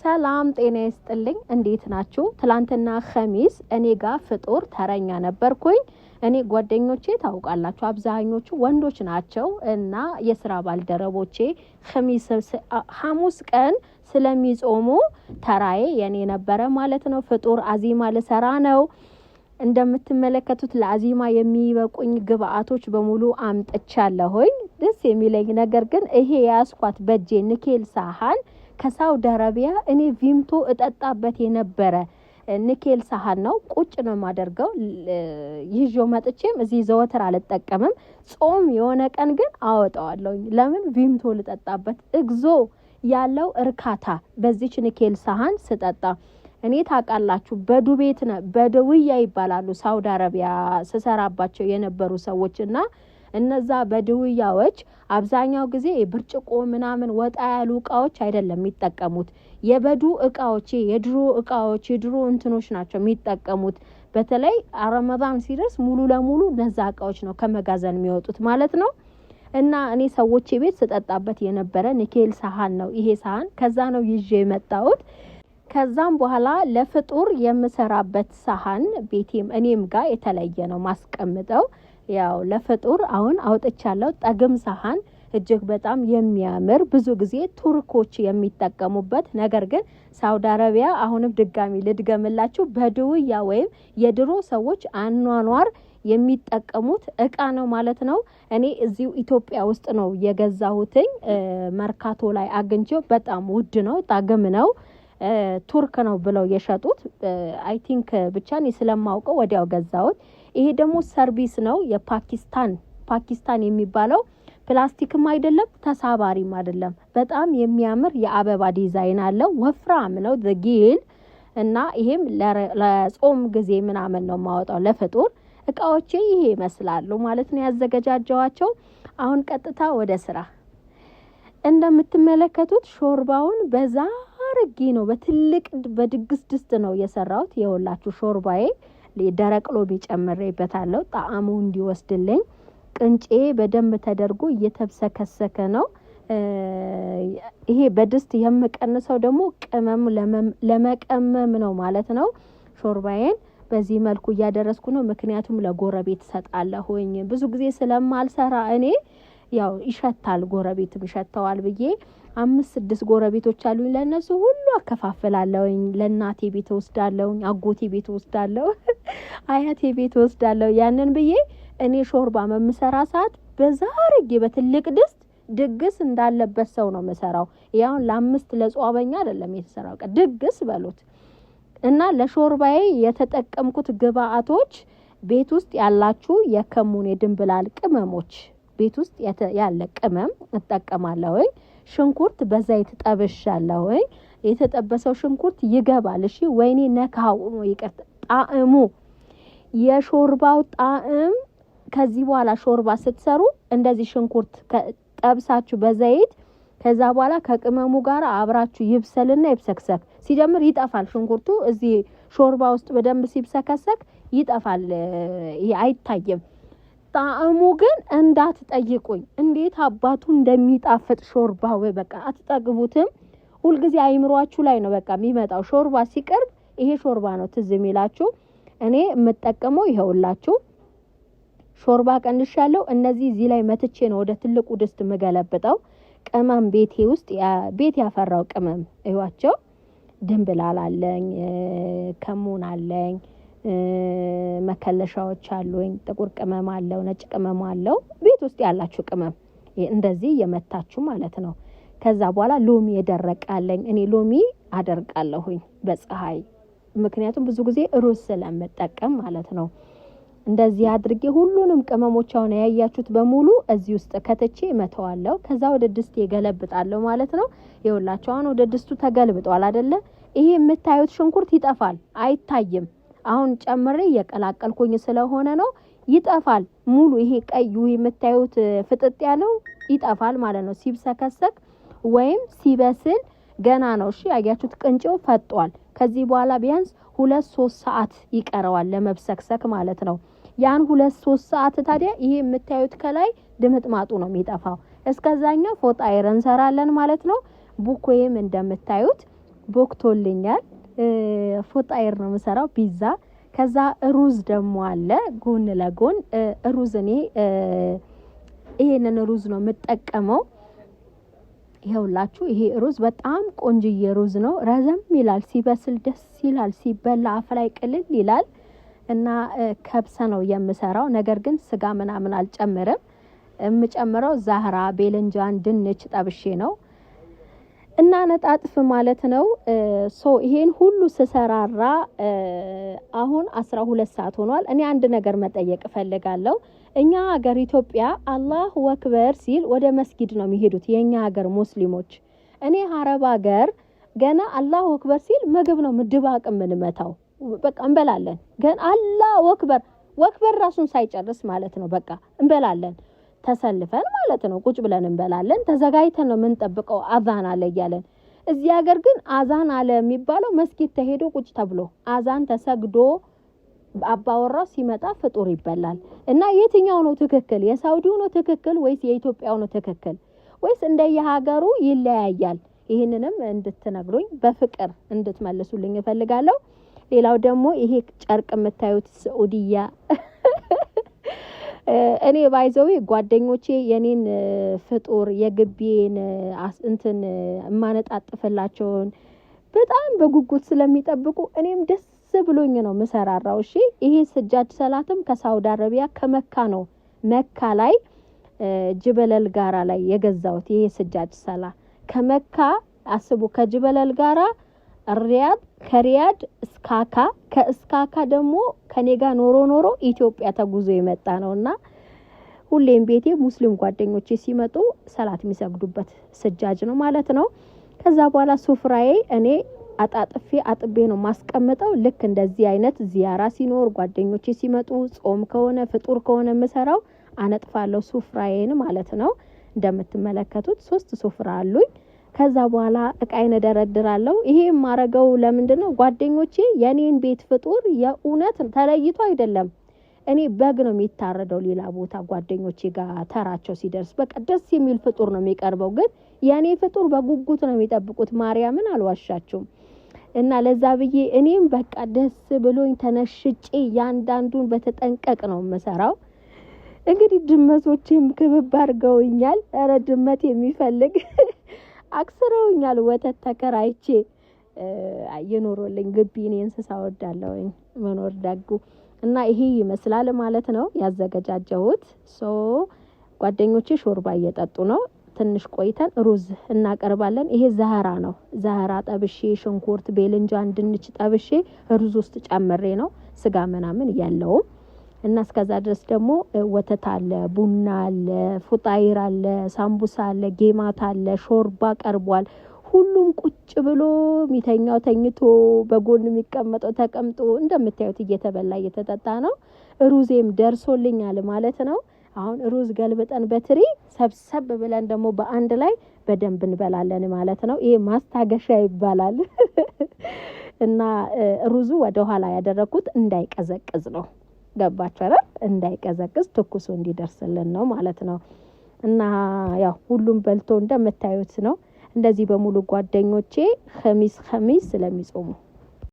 ሰላም ጤና ይስጥልኝ እንዴት ናችሁ? ትላንትና ኸሚስ እኔ ጋር ፍጡር ተረኛ ነበርኩኝ። እኔ ጓደኞቼ ታውቃላችሁ አብዛኞቹ ወንዶች ናቸው እና የሥራ ባልደረቦቼ ሐሙስ ቀን ስለሚጾሙ ተራዬ የኔ ነበረ ማለት ነው። ፍጡር አዚማ ልሰራ ነው። እንደምትመለከቱት ለአዚማ የሚበቁኝ ግብአቶች በሙሉ አምጥቻለሁኝ። ደስ የሚለኝ ነገር ግን ይሄ ያስኳት በጄ ንኬል ሳህን ከሳውዲ አረቢያ እኔ ቪምቶ እጠጣበት የነበረ ንኬል ሳህን ነው። ቁጭ ነው ማደርገው ይዤው መጥቼም እዚህ ዘወትር አልጠቀምም። ጾም የሆነ ቀን ግን አወጣዋለሁ። ለምን ቪምቶ ልጠጣበት እግዞ ያለው እርካታ በዚች ንኬል ሳህን ስጠጣ። እኔ ታውቃላችሁ በዱቤት ነው በደውያ ይባላሉ ሳውዲ አረቢያ ስሰራባቸው የነበሩ ሰዎችና እነዛ በደውያዎች አብዛኛው ጊዜ ብርጭቆ ምናምን ወጣ ያሉ እቃዎች አይደለም የሚጠቀሙት። የበዱ እቃዎች የድሮ እቃዎች የድሮ እንትኖች ናቸው የሚጠቀሙት። በተለይ ረመዳን ሲደርስ ሙሉ ለሙሉ እነዛ እቃዎች ነው ከመጋዘን የሚወጡት ማለት ነው። እና እኔ ሰዎች ቤት ስጠጣበት የነበረ ንኬል ሳህን ነው ይሄ ሳህን። ከዛ ነው ይዤ የመጣሁት። ከዛም በኋላ ለፍጡር የምሰራበት ሳህን ቤቴም እኔም ጋር የተለየ ነው ማስቀምጠው። ያው ለፍጡር አሁን አውጥቻለሁ። ጠግም ሳህን እጅግ በጣም የሚያምር ብዙ ጊዜ ቱርኮች የሚጠቀሙበት ነገር ግን ሳውዲ አረቢያ አሁንም ድጋሚ ልድገምላችሁ በድውያ ወይም የድሮ ሰዎች አኗኗር የሚጠቀሙት እቃ ነው ማለት ነው። እኔ እዚሁ ኢትዮጵያ ውስጥ ነው የገዛሁትኝ። መርካቶ ላይ አግኝቼው በጣም ውድ ነው፣ ጠግም ነው። ቱርክ ነው ብለው የሸጡት አይ ቲንክ ብቻ እኔ ስለማውቀው ወዲያው ገዛሁት። ይሄ ደግሞ ሰርቪስ ነው ፓኪስታን የሚባለው ፕላስቲክም አይደለም ተሳባሪም አይደለም። በጣም የሚያምር የአበባ ዲዛይን አለው። ወፍራም ነው ዘጊል እና ይሄም ለጾም ጊዜ ምናምን ነው ማወጣው ለፍጡር። እቃዎቼ ይሄ ይመስላሉ ማለት ነው ያዘጋጃጀዋቸው። አሁን ቀጥታ ወደ ስራ። እንደምትመለከቱት ሾርባውን በዛ አርጌ ነው በትልቅ በድግስ ድስት ነው የሰራሁት። የሁላችሁ ሾርባዬ ደረቅ ሎሚ ጨምሬበታለሁ ጣዕሙ እንዲወስድልኝ። ቅንጬ በደንብ ተደርጎ እየተብሰከሰከ ነው። ይሄ በድስት የምቀንሰው ደግሞ ቅመም ለመቀመም ነው ማለት ነው። ሾርባዬን በዚህ መልኩ እያደረስኩ ነው። ምክንያቱም ለጎረቤት ሰጣለሁኝ ብዙ ጊዜ ስለማልሰራ እኔ ያው ይሸታል ጎረቤትም ይሸተዋል ብዬ 5-6 ጎረቤቶች አሉኝ። ለነሱ ሁሉ አከፋፍላለሁኝ። ለናቴ ቤት ወስዳለሁ፣ አጎቴ ቤት ወስዳለሁ፣ አያቴ ቤት ወስዳለሁ። ያንን ብዬ እኔ ሾርባ መምሰራ ሰዓት በዛርጌ በትልቅ ድስት ድግስ እንዳለበት ሰው ነው መሰራው። ያው ለ5 ለጾመኛ አይደለም የተሰራው ድግስ በሉት። እና ለሾርባዬ የተጠቀምኩት ግብአቶች ቤት ውስጥ ያላችሁ የከሙን የድንብላል ቅመሞች ቤት ውስጥ ያለ ቅመም እጠቀማለሁ። ሽንኩርት በዘይት ጠብሻለሁ። የተጠበሰው ሽንኩርት ይገባል። እሺ ወይኔ ነካው ይቀርታ ጣዕሙ የሾርባው ጣዕም ከዚህ በኋላ ሾርባ ስትሰሩ እንደዚህ ሽንኩርት ጠብሳችሁ በዘይት ከዛ በኋላ ከቅመሙ ጋር አብራችሁ ይብሰልና ይብሰክሰክ። ሲጀምር ይጠፋል ሽንኩርቱ እዚህ ሾርባ ውስጥ በደንብ ሲብሰከሰክ ይጠፋል፣ አይታየም። ጣዕሙ ግን እንዳትጠይቁኝ እንዴት አባቱ እንደሚጣፍጥ ሾርባው በቃ አትጠግቡትም። ሁሉ ጊዜ አይምሯችሁ ላይ ነው በቃ የሚመጣው ሾርባ ሲቀርብ ይሄ ሾርባ ነው ትዝ የሚላችሁ። እኔ የምጠቀመው ይሄውላችሁ ሾርባ ቀንሻለሁ። እነዚህ እዚህ ላይ መትቼ ነው ወደ ትልቁ ድስት መገለብጠው። ቅመም ቤቴ ውስጥ ቤት ያፈራው ቅመም እዩዋቸው። ድንብላል አለኝ፣ ከሙን አለኝ፣ መከለሻዎች አሉኝ፣ ጥቁር ቅመም አለው፣ ነጭ ቅመም አለው። ቤት ውስጥ ያላችሁ ቅመም እንደዚህ የመታችሁ ማለት ነው። ከዛ በኋላ ሎሚ የደረቃለኝ። እኔ ሎሚ አደርቃለሁኝ በፀሐይ ምክንያቱም ብዙ ጊዜ ሩዝ ስለምጠቀም ማለት ነው። እንደዚህ አድርጌ ሁሉንም ቅመሞች አሁን ያያችሁት በሙሉ እዚህ ውስጥ ከተቼ መተዋለሁ። ከዛ ወደ ድስት ይገለብጣለሁ ማለት ነው። ይኸውላችሁ አሁን ወደ ድስቱ ተገልብጧል አይደለ? ይሄ የምታዩት ሽንኩርት ይጠፋል፣ አይታይም። አሁን ጨምሬ እየቀላቀልኩኝ ስለሆነ ነው ይጠፋል ሙሉ። ይሄ ቀዩ የምታዩት ፍጥጥ ያለው ይጠፋል ማለት ነው ሲብሰከሰክ ወይም ሲበስል ገና ነው። እሺ ያያችሁት ቅንጬው ፈጧል። ከዚህ በኋላ ቢያንስ 2-3 ሰዓት ይቀረዋል ለመብሰክሰክ ማለት ነው። ያን 2-3 ሰዓት ታዲያ ይሄ የምታዩት ከላይ ድምጥማጡ ነው የሚጠፋው። እስከዛኛው ፎጣ እንሰራለን ማለት ነው። ቡኮዬም እንደምታዩት ቦክቶልኛል። ፉጣይር ነው የምሰራው ፒዛ። ከዛ ሩዝ ደግሞ አለ ጎን ለጎን ሩዝ እኔ ይሄንን ሩዝ ነው የምጠቀመው። ይኸውላችሁ ይሄ ሩዝ በጣም ቆንጅዬ ሩዝ ነው። ረዘም ይላል፣ ሲበስል ደስ ይላል፣ ሲበላ አፍ ላይ ቅልል ይላል እና ከብሰ ነው የምሰራው። ነገር ግን ስጋ ምናምን አልጨምርም። የምጨምረው ዛህራ፣ ቤለንጃን፣ ድንች ጠብሼ ነው እና ነጣጥፍ ማለት ነው። ይሄን ሁሉ ስሰራራ አሁን 12 ሰዓት ሆኗል። እኔ አንድ ነገር መጠየቅ እፈልጋለሁ። እኛ ሀገር ኢትዮጵያ አላሁ አክበር ሲል ወደ መስጊድ ነው የሚሄዱት የኛ ሀገር ሙስሊሞች። እኔ አረብ ሀገር ገና አላሁ አክበር ሲል ምግብ ነው ምድባቅ የምንመታው። በቃ እንበላለን። ግን አላሁ አክበር ወክበር ራሱን ሳይጨርስ ማለት ነው በቃ እንበላለን። ተሰልፈን ማለት ነው ቁጭ ብለን እንበላለን። ተዘጋጅተን ነው የምንጠብቀው አዛን አለ እያለን። እዚህ ሀገር ግን አዛን አለ የሚባለው መስጊድ ተሄዶ ቁጭ ተብሎ አዛን ተሰግዶ አባወራው ሲመጣ ፍጡር ይበላል። እና የትኛው ነው ትክክል? የሳውዲው ነው ትክክል ወይስ የኢትዮጵያው ነው ትክክል? ወይስ እንደየሀገሩ ይለያያል? ይሄንንም እንድትነግሩኝ በፍቅር እንድትመልሱልኝ እፈልጋለሁ። ሌላው ደግሞ ይሄ ጨርቅ የምታዩት ሳዑዲያ እኔ ባይዘው ጓደኞቼ የኔን ፍጡር የግቢን እንትን ማነጣጥፈላቸውን በጣም በጉጉት ስለሚጠብቁ እኔም ደስ ብሎኝ ነው መሰራራው። እሺ ይሄ ስጃድ ሰላትም ከሳውዲ አረቢያ ከመካ ነው። መካ ላይ ጅበለል ጋራ ላይ የገዛውት ይሄ ስጃድ ሰላ ከመካ አስቡ፣ ከጅበለል ጋራ ሪያድ፣ ከሪያድ እስካካ፣ ከእስካካ ደግሞ ከኔ ጋር ኖሮ ኢትዮጵያ ተጉዞ የመጣ ነውና ሁሌም ቤቴ ሙስሊም ጓደኞቼ ሲመጡ ሰላት የሚሰግዱበት ስጃጅ ነው ማለት ነው። ከዛ በኋላ ሱፍራዬ እኔ አጣጥፌ አጥቤ ነው ማስቀምጠው። ልክ እንደዚህ አይነት ዚያራ ሲኖር ጓደኞቼ ሲመጡ ጾም ከሆነ ፍጡር ከሆነ የምሰራው አነጥፋለሁ ሱፍራዬን ማለት ነው። እንደምትመለከቱት 3 ሱፍራ አሉኝ። ከዛ በኋላ እቃዬን ደረድራለሁ። ይሄ ማረገው ለምንድነው? ጓደኞቼ የኔን ቤት ፍጡር የኡነት ተለይቶ አይደለም። እኔ በግ ነው የሚታረደው ሌላ ቦታ ጓደኞቼ ጋር ተራቸው ሲደርስ በቃ ደስ የሚል ፍጡር ነው የሚቀርበው። ግን የኔ ፍጡር በጉጉት ነው የሚጠብቁት። ማርያምን አልዋሻችሁም። እና ለዛ ብዬ እኔም በቃ ደስ ብሎኝ ተነሽጬ ያንዳንዱን በተጠንቀቅ ነው የምሰራው። እንግዲህ ድመቶቼም ክብብ አድርገውኛል። ኧረ ድመት የሚፈልግ አክስረውኛል። ወተት ተከራይቼ እየኖሩልኝ ግቢ እኔ እንስሳ ወዳለሁኝ መኖር ዳጉ እና ይሄ ይመስላል ማለት ነው ያዘገጃጀሁት። ጓደኞቼ ሾርባ እየጠጡ ነው። ትንሽ ቆይተን ሩዝ እናቀርባለን። ይሄ ዛህራ ነው። ዛህራ ጠብሼ ሽንኩርት፣ ቤልንጃን፣ ድንች ጠብሼ ሩዝ ውስጥ ጨምሬ ነው ስጋ ምናምን ያለው። እና እስከዛ ድረስ ደግሞ ወተት አለ፣ ቡና አለ፣ ፉጣይር አለ፣ ሳምቡሳ አለ፣ ጌማት አለ፣ ሾርባ ቀርቧል። ሁሉም ቁጭ ብሎ ሚተኛው ተኝቶ በጎን የሚቀመጠው ተቀምጦ እንደምታዩት እየተበላ እየተጠጣ ነው። ሩዜም ደርሶልኛል ማለት ነው። አሁን ሩዝ ገልብጠን በትሪ ሰብሰብ ብለን ደግሞ በአንድ ላይ በደንብ እንበላለን ማለት ነው። ይሄ ማስታገሻ ይባላል። እና ሩዙ ወደ ኋላ ያደረኩት እንዳይቀዘቅዝ ነው። ገባችሁ አይደል? እንዳይቀዘቅዝ ትኩሱ እንዲደርስልን ነው ማለት ነው። እና ያው ሁሉም በልቶ እንደምታዩት ነው። እንደዚህ በሙሉ ጓደኞቼ ኸሚስ ስለሚጾሙ